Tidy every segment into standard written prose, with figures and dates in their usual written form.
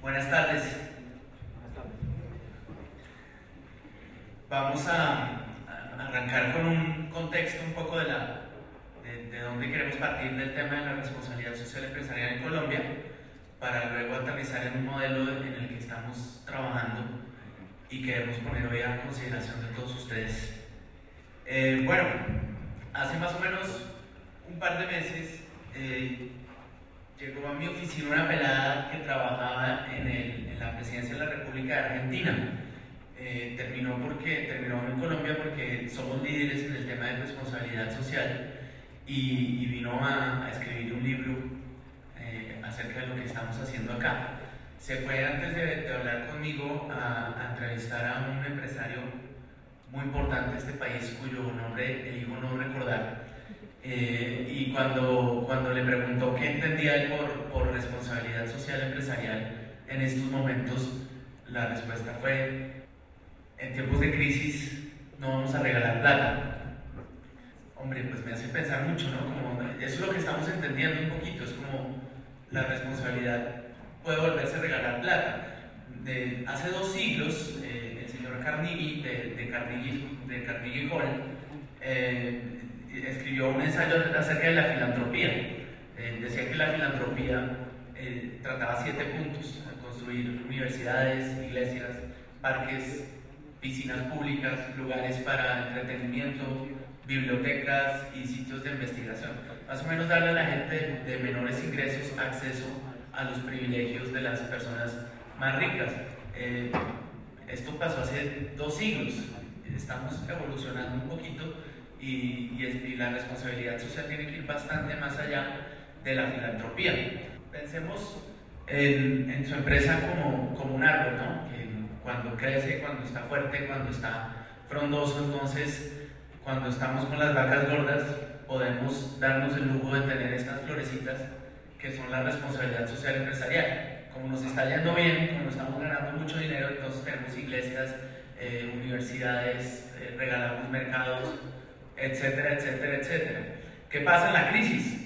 Buenas tardes. Vamos a arrancar con un contexto un poco de dónde queremos partir del tema de la responsabilidad social empresarial en Colombia, para luego aterrizar en un modelo en el que estamos trabajando y queremos poner hoy a consideración de todos ustedes. Bueno, hace más o menos un par de meses llegó a mi oficina una pelada que trabajaba en la presidencia de la República de Argentina. Terminó en Colombia porque somos líderes en el tema de responsabilidad social y vino a escribir un libro acerca de lo que estamos haciendo acá. Se fue antes de hablar conmigo a entrevistar a un empresario muy importante de este país cuyo nombre elijo no recordar. Y cuando le preguntó qué entendía él por responsabilidad social empresarial en estos momentos, la respuesta fue: en tiempos de crisis no vamos a regalar plata. Hombre, pues me hace pensar mucho, ¿no? Como eso es lo que estamos entendiendo un poquito, es como la responsabilidad puede volverse a regalar plata. Hace 2 siglos, el señor Carnegie, de Carnegie Hall, escribió un ensayo acerca de la filantropía. Decía que la filantropía trataba 7 puntos: construir universidades, iglesias, parques, piscinas públicas, lugares para entretenimiento, bibliotecas y sitios de investigación. Más o menos darle a la gente de menores ingresos acceso a los privilegios de las personas más ricas. Esto pasó hace 2 siglos, estamos evolucionando un poquito y la responsabilidad social tiene que ir bastante más allá de la filantropía. Pensemos en su empresa como un árbol, ¿no? Que cuando crece, cuando está fuerte, cuando está frondoso, entonces cuando estamos con las vacas gordas podemos darnos el lujo de tener estas florecitas que son la responsabilidad social empresarial. Como nos está yendo bien, como estamos ganando mucho dinero, entonces tenemos iglesias, universidades, regalamos mercados, etcétera, etcétera, etcétera. ¿Qué pasa en la crisis?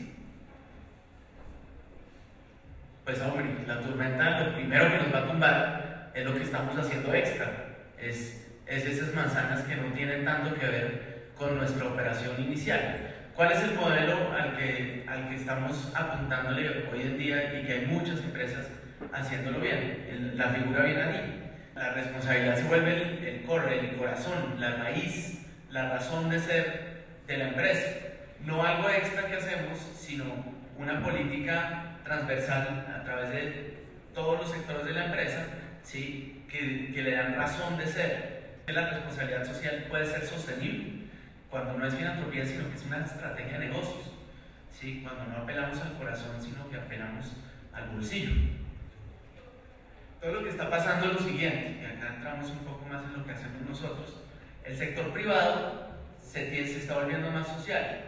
Pues hombre, la tormenta lo primero que nos va a tumbar es lo que estamos haciendo extra, es esas manzanas que no tienen tanto que ver con nuestra operación inicial. ¿Cuál es el modelo al que estamos apuntándole hoy en día y que hay muchas empresas haciéndolo bien? La figura viene ahí. La responsabilidad se vuelve el core, el corazón, la raíz, la razón de ser de la empresa. No algo extra que hacemos, sino una política transversal a través de todos los sectores de la empresa, ¿sí? que le dan razón de ser. La responsabilidad social puede ser sostenible cuando no es filantropía, sino que es una estrategia de negocios, ¿sí? Cuando no apelamos al corazón, sino que apelamos al bolsillo. Todo lo que está pasando es lo siguiente, y acá entramos un poco más en lo que hacemos nosotros. El sector privado se está volviendo más social,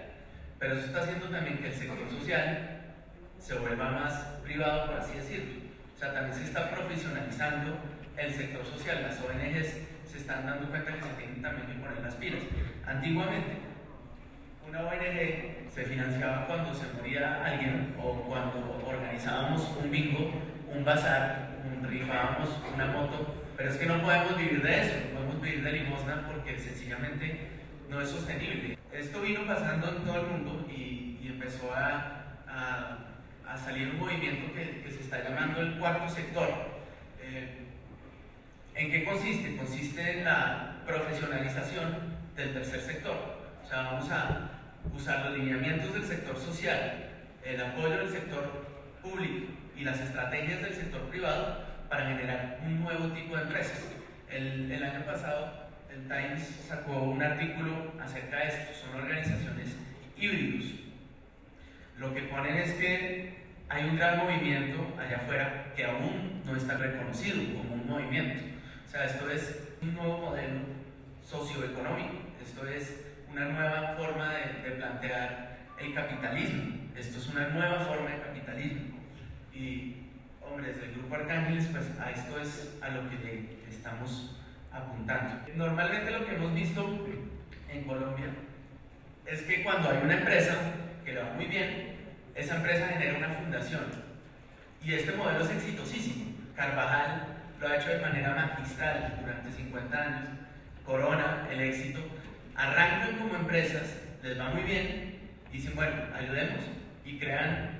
pero eso está haciendo también que el sector social se vuelva más privado, por así decirlo. O sea, también se está profesionalizando el sector social. Las ONGs se están dando cuenta que se tienen también que poner las pilas. Antiguamente, una ONG se financiaba cuando se moría alguien o cuando organizábamos un bingo, un bazar, rifábamos una moto, pero es que no podemos vivir de eso, no podemos vivir de limosna porque sencillamente no es sostenible. Esto vino pasando en todo el mundo y empezó a salir un movimiento que se está llamando el cuarto sector. ¿En qué consiste? Consiste en la profesionalización del tercer sector. O sea, vamos a usar los lineamientos del sector social, el apoyo del sector público y las estrategias del sector privado para generar un nuevo tipo de empresas. El año pasado el Times sacó un artículo acerca de esto. Son organizaciones híbridos. Lo que ponen es que hay un gran movimiento allá afuera que aún no está reconocido como un movimiento. O sea, esto es un nuevo modelo socioeconómico, esto es una nueva forma de plantear el capitalismo, esto es una nueva forma de capitalismo. Y, hombre, desde el Grupo Arcángeles, pues a esto es a lo que le estamos apuntando. Normalmente lo que hemos visto en Colombia es que cuando hay una empresa que le va muy bien, esa empresa genera una fundación. Y este modelo es exitosísimo. Carvajal lo ha hecho de manera magistral durante 50 años. Corona, el éxito. Arrancan como empresas, les va muy bien, y dicen, bueno, ayudemos, y crean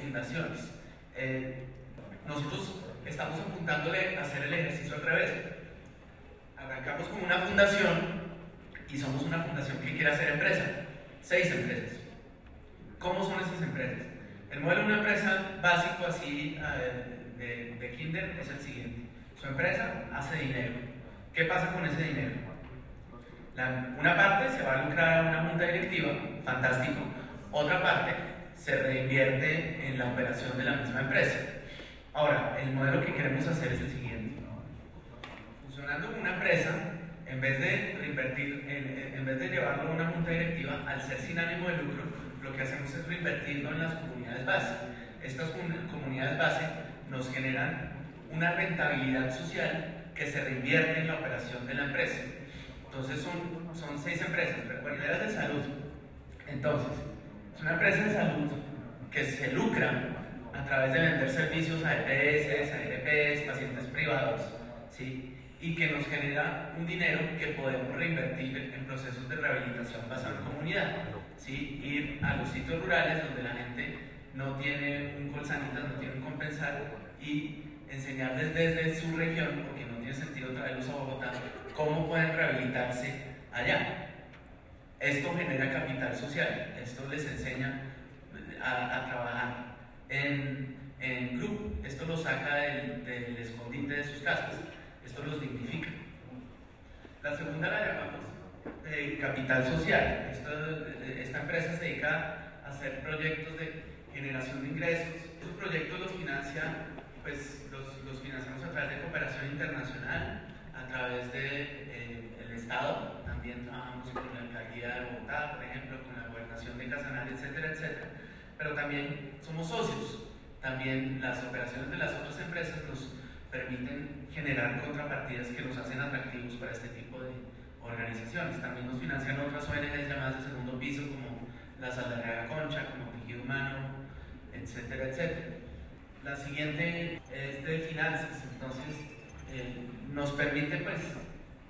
fundaciones. Nosotros estamos apuntándole a hacer el ejercicio al revés. Arrancamos como una fundación y somos una fundación que quiere hacer empresa. 6 empresas. ¿Cómo son esas empresas? El modelo de una empresa básico así de Kinder es el siguiente. Su empresa hace dinero. ¿Qué pasa con ese dinero? Una parte se va a lucrar a una junta directiva, fantástico. Otra parte se reinvierte en la operación de la misma empresa. Ahora, el modelo que queremos hacer es el siguiente. Funcionando como una empresa, en vez de reinvertir, en vez de llevarlo a una junta directiva, al ser sin ánimo de lucro, lo que hacemos es reinvertirlo en las comunidades base. Estas comunidades base nos generan una rentabilidad social que se reinvierte en la operación de la empresa. Entonces son 6 empresas, peculiares de salud. Entonces, es una empresa de salud que se lucra a través de vender servicios a EPS, a EPS, pacientes privados, ¿sí? Y que nos genera un dinero que podemos reinvertir en procesos de rehabilitación basado en comunidad, ¿sí? Ir a los sitios rurales donde la gente no tiene un Colsanitas, no tiene un Compensar, y enseñarles desde su región, porque no tiene sentido traerlos a Bogotá, cómo pueden rehabilitarse allá. Esto genera capital social, esto les enseña a trabajar en grupo, esto los saca del escondite de sus casas, esto los dignifica. La segunda la llamamos capital social. Esta empresa se dedica a hacer proyectos de generación de ingresos. Estos proyectos los financia, pues los financiamos a través de cooperación internacional, a través del Estado, también trabajamos con la alcaldía de Bogotá, por ejemplo, con la gobernación de Casanare, etcétera, etcétera. Pero también somos socios. También las operaciones de las otras empresas nos permiten generar contrapartidas que los hacen atractivos para este tipo de organizaciones. También nos financian otras ONGs llamadas de segundo piso, como la Saldarriaga Concha, como Tejido Humano, etcétera, etcétera. La siguiente es de finanzas. Entonces, nos permite, pues,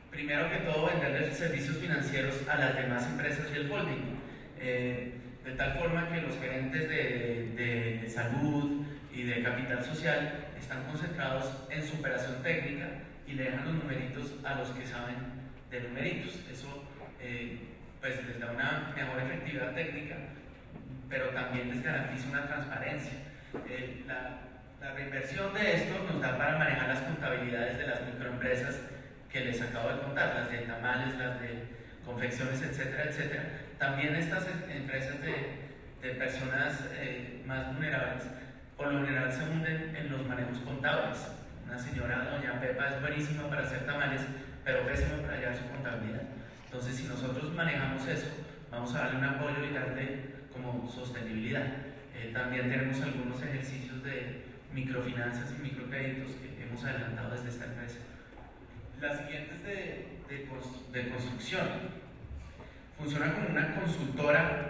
primero que todo, venderles servicios financieros a las demás empresas y el holding, de tal forma que los gerentes de salud y de capital social están concentrados en su operación técnica y le dejan los numeritos a los que saben de numeritos. Eso pues les da una mejor efectividad técnica, pero también les garantiza una transparencia. La reinversión de esto nos da para manejar las contabilidades de las microempresas que les acabo de contar, las de tamales, las de confecciones, etcétera, etcétera. También estas empresas de personas más vulnerables, por lo general se hunden en los manejos contables. Una señora, doña Pepa, es buenísima para hacer tamales, pero pésima para llevar su contabilidad. Entonces, si nosotros manejamos eso, vamos a darle un apoyo y darle como sostenibilidad. También tenemos algunos ejercicios de microfinanzas y microcréditos que hemos adelantado desde esta empresa. Las siguientes de construcción. Funciona como una constructora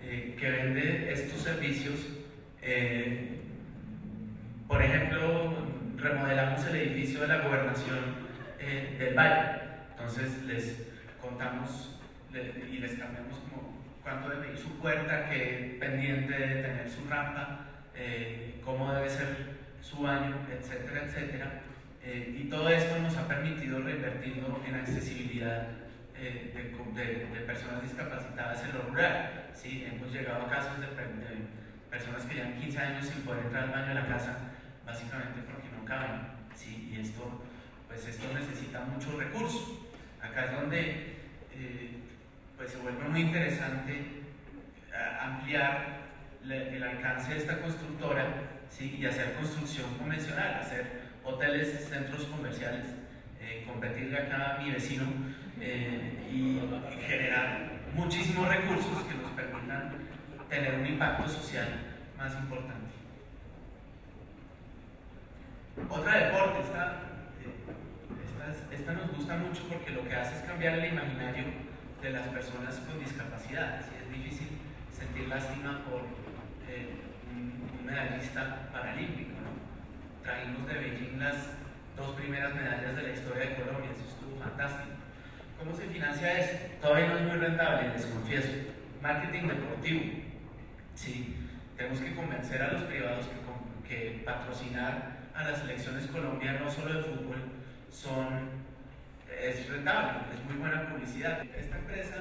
que vende estos servicios. Por ejemplo, remodelamos el edificio de la gobernación del Valle. Entonces les contamos y les cambiamos como cuánto debe ir su puerta, qué pendiente debe tener su rampa, cómo debe ser su baño, etcétera, etcétera. Y todo esto nos ha permitido reinvertirlo en accesibilidad de personas discapacitadas en lo rural. ¿Sí? Hemos llegado a casos de personas que llevan 15 años sin poder entrar al baño de la casa, básicamente porque no caben. ¿Sí? Y esto necesita mucho recurso. Acá es donde pues se vuelve muy interesante ampliar el alcance de esta constructora, ¿sí? Y hacer construcción convencional, hacer hoteles, centros comerciales, competirle acá a mi vecino y generar muchísimos recursos que nos permitan tener un impacto social más importante. Otra deporte, esta nos gusta mucho porque lo que hace es cambiar el imaginario de las personas con discapacidad. ¿Sí? Es difícil sentir lástima por un medallista paralímpico, ¿no? trajimos de Beijing las 2 primeras medallas de la historia de Colombia, eso estuvo fantástico. ¿Cómo se financia esto? Todavía no es muy rentable, les confieso. Marketing deportivo. Sí, tenemos que convencer a los privados que patrocinar a las selecciones colombianas, no solo de fútbol, es rentable, es muy buena publicidad. Esta empresa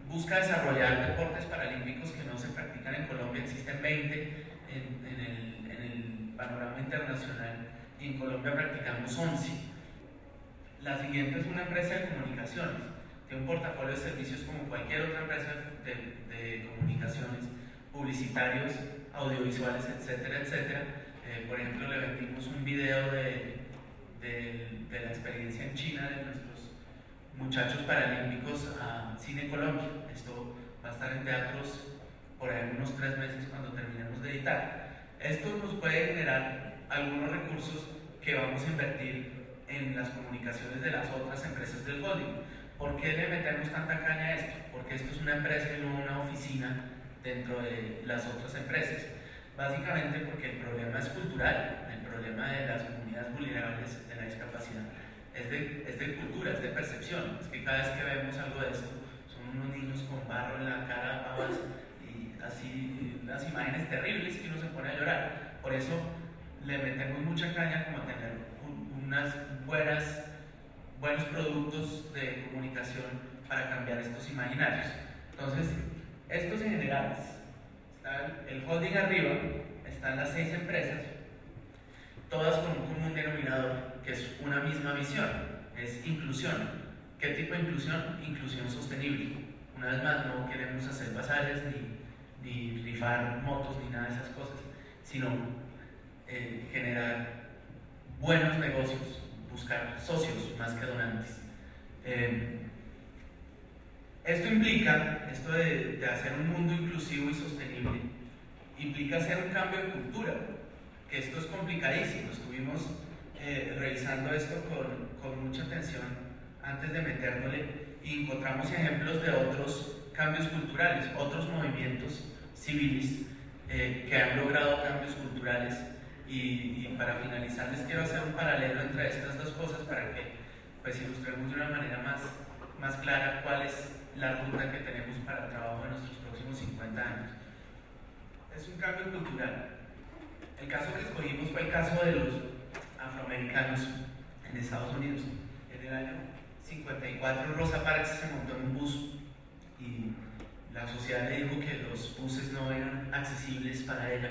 busca desarrollar deportes paralímpicos que no se practican en Colombia. Existen 20 en el panorama internacional y en Colombia practicamos 11. La siguiente es una empresa de comunicaciones. Tiene un portafolio de servicios como cualquier otra empresa de comunicaciones, publicitarios, audiovisuales, etcétera, etcétera. Por ejemplo, le vendimos un video de la experiencia en China de nuestros muchachos paralímpicos a Cine Colombia. Esto va a estar en teatros por ahí unos 3 meses cuando terminemos de editar. Esto nos puede generar algunos recursos que vamos a invertir en las comunicaciones de las otras empresas del holding. ¿Por qué le metemos tanta caña a esto? Porque esto es una empresa y no una oficina dentro de las otras empresas. Básicamente porque el problema es cultural, el problema de las comunidades vulnerables de la discapacidad es de cultura, es de percepción. Es que cada vez que vemos algo de esto, son unos niños con barro en la cara, babas, y así, unas imágenes terribles que uno se pone a llorar. Por eso le metemos mucha caña como a tener unas buenos productos de comunicación para cambiar estos imaginarios. Entonces, estos en generales, está el holding arriba, están las 6 empresas, todas con un común denominador, que es una misma visión, es inclusión. ¿Qué tipo de inclusión? Inclusión sostenible. Una vez más, no queremos hacer bazares, ni rifar motos, ni nada de esas cosas, sino generar buenos negocios, buscar socios más que donantes. Esto implica, esto de hacer un mundo inclusivo y sostenible, implica hacer un cambio de cultura, que esto es complicadísimo. Estuvimos revisando esto con mucha atención antes de metérnosle y encontramos ejemplos de otros cambios culturales, otros movimientos civiles que han logrado cambios culturales. Y para finalizar les quiero hacer un paralelo entre estas dos cosas para que pues ilustremos de una manera más clara cuál es la ruta que tenemos para el trabajo de nuestros próximos 50 años. Es un cambio cultural. El caso que escogimos fue el caso de los afroamericanos en Estados Unidos. En el año 54 Rosa Parks se montó en un bus y la sociedad le dijo que los buses no eran accesibles para ella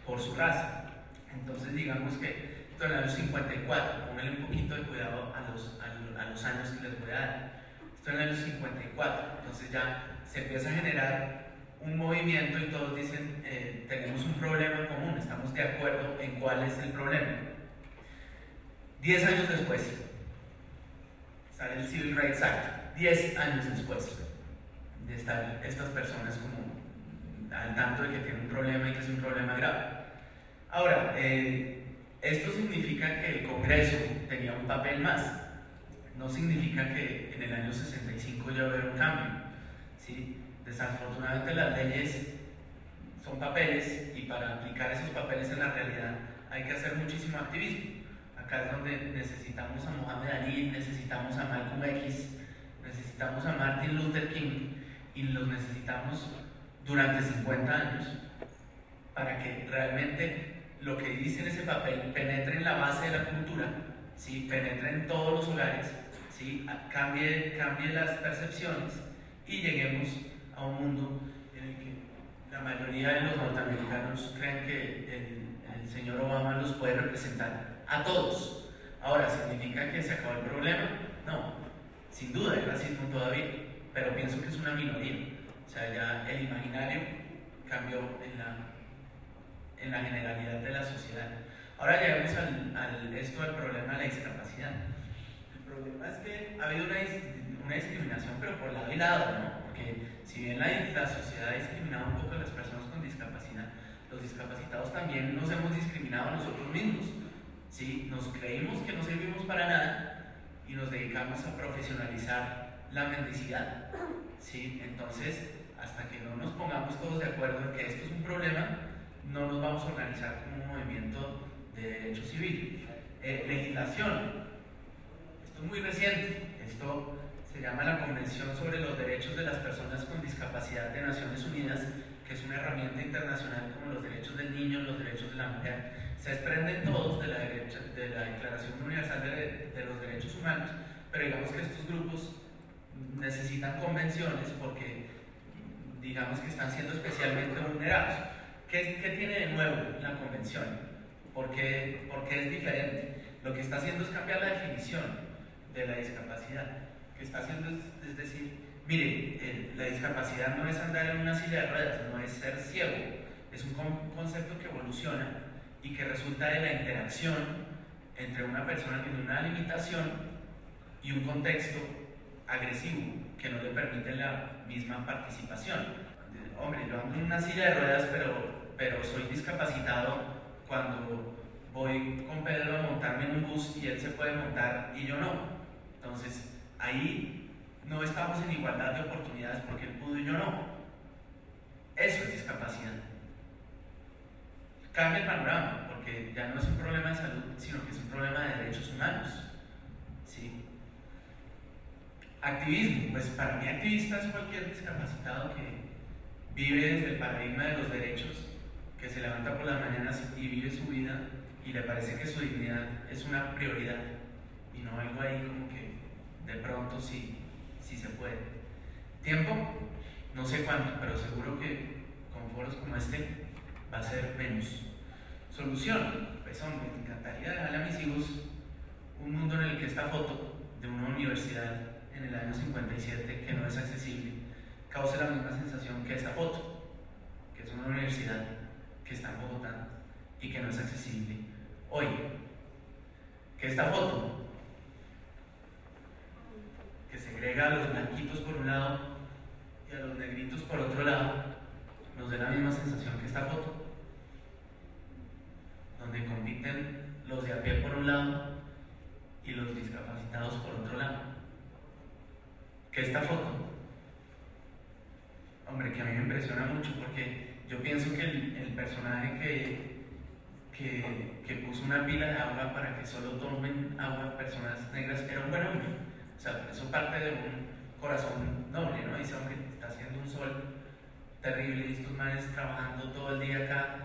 por su raza. Entonces digamos que esto en el año 54, pónganle un poquito de cuidado a los años que les voy a dar. Esto en el año 54, entonces ya se empieza a generar un movimiento y todos dicen tenemos un problema en común, estamos de acuerdo en cuál es el problema. 10 años después sale el Civil Rights Act, 10 años después de estar estas personas como al tanto de que tienen un problema y que es un problema grave. Ahora, esto significa que el Congreso tenía un papel más, no significa que en el año 65 ya va a haber un cambio, ¿sí? Desafortunadamente las leyes son papeles y para aplicar esos papeles en la realidad hay que hacer muchísimo activismo. Acá es donde necesitamos a Mohamed Ali, necesitamos a Malcolm X, necesitamos a Martin Luther King y los necesitamos durante 50 años para que realmente lo que dice en ese papel penetre en la base de la cultura, ¿sí? Penetre en todos los hogares, ¿sí? Cambie las percepciones y lleguemos a un mundo en el que la mayoría de los norteamericanos creen que el señor Obama los puede representar a todos. Ahora, ¿significa que se acabó el problema? No, sin duda hay racismo todavía, pero pienso que es una minoría. O sea, ya el imaginario cambió en la generalidad de la sociedad. Ahora llegamos al problema de la discapacidad. El problema es que ha habido una discriminación, pero por lado y lado, ¿no? Porque si bien la sociedad ha discriminado un poco a las personas con discapacidad, los discapacitados también nos hemos discriminado a nosotros mismos, ¿sí? Nos creímos que no servimos para nada y nos dedicamos a profesionalizar la mendicidad, ¿sí? Entonces, hasta que no nos pongamos todos de acuerdo en que esto es un problema, no nos vamos a organizar como un movimiento de derecho civil. Legislación. Esto es muy reciente. Esto se llama la Convención sobre los Derechos de las Personas con Discapacidad de Naciones Unidas, que es una herramienta internacional como los derechos del niño, los derechos de la mujer. Se desprenden todos de la Declaración Universal de los Derechos Humanos, pero digamos que estos grupos necesitan convenciones porque digamos que están siendo especialmente vulnerados. ¿Qué tiene de nuevo la convención? ¿Por qué es diferente? Lo que está haciendo es cambiar la definición de la discapacidad. Lo que está haciendo es decir, mire, la discapacidad no es andar en una silla de ruedas, no es ser ciego, es un concepto que evoluciona y que resulta de la interacción entre una persona que tiene una limitación y un contexto agresivo que no le permite la misma participación. Hombre, yo ando en una silla de ruedas, pero soy discapacitado cuando voy con Pedro a montarme en un bus y él se puede montar y yo no. Entonces, ahí no estamos en igualdad de oportunidades porque él pudo y yo no. Eso es discapacidad. Cambia el panorama, porque ya no es un problema de salud, sino que es un problema de derechos humanos. ¿Sí? Activismo, pues para mí activista es cualquier discapacitado que vive desde el paradigma de los derechos, que se levanta por las mañanas y vive su vida y le parece que su dignidad es una prioridad y no algo ahí como que de pronto sí se puede. Tiempo, no sé cuánto, pero seguro que con foros como este va a ser menos. Solución, pues hombre, me encantaría dejarle a mis hijos un mundo en el que esta foto de una universidad en el año 57 que no es accesible cause la misma sensación que esta foto, que es una universidad que está en Bogotá y que no es accesible hoy. Que esta foto, que segrega a los blanquitos por un lado y a los negritos por otro lado, nos dé la misma sensación que esta foto, donde compiten los de a pie por un lado y los discapacitados por otro lado. Que esta foto, hombre, que a mí me impresiona mucho porque yo pienso que el personaje que puso una pila de agua para que solo tomen agua personas negras era un buen hombre. O sea, eso parte de un corazón noble, ¿no? Dice, hombre, está haciendo un sol terrible y estos manes trabajando todo el día acá,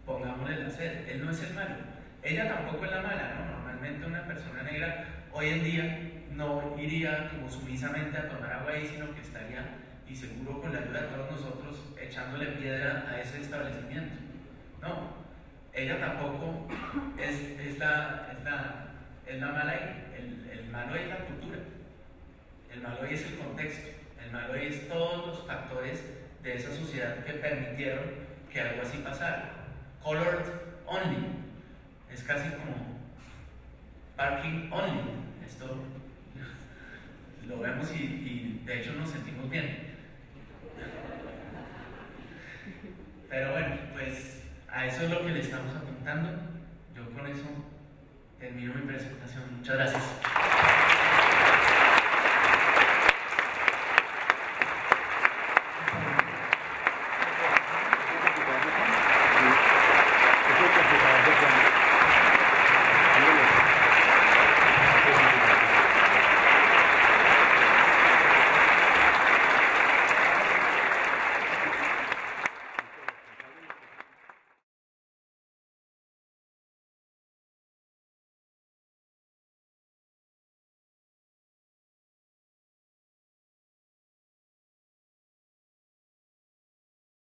pongámosle la sed. Él no es el malo, ella tampoco es la mala, ¿no? Normalmente una persona negra hoy en día no iría como sumisamente a tomar agua ahí, sino que estaría, y seguro con la ayuda de todos nosotros, echándole piedra a ese establecimiento. No, ella tampoco es la mala ahí. El malo es la cultura, el malo ahí es el contexto, el malo ahí es todos los factores de esa sociedad que permitieron que algo así pasara. Colored only, es casi como parking only. Esto lo vemos y de hecho nos sentimos bien. Pero bueno, pues a eso es lo que le estamos apuntando. Yo con eso termino mi presentación. Muchas gracias.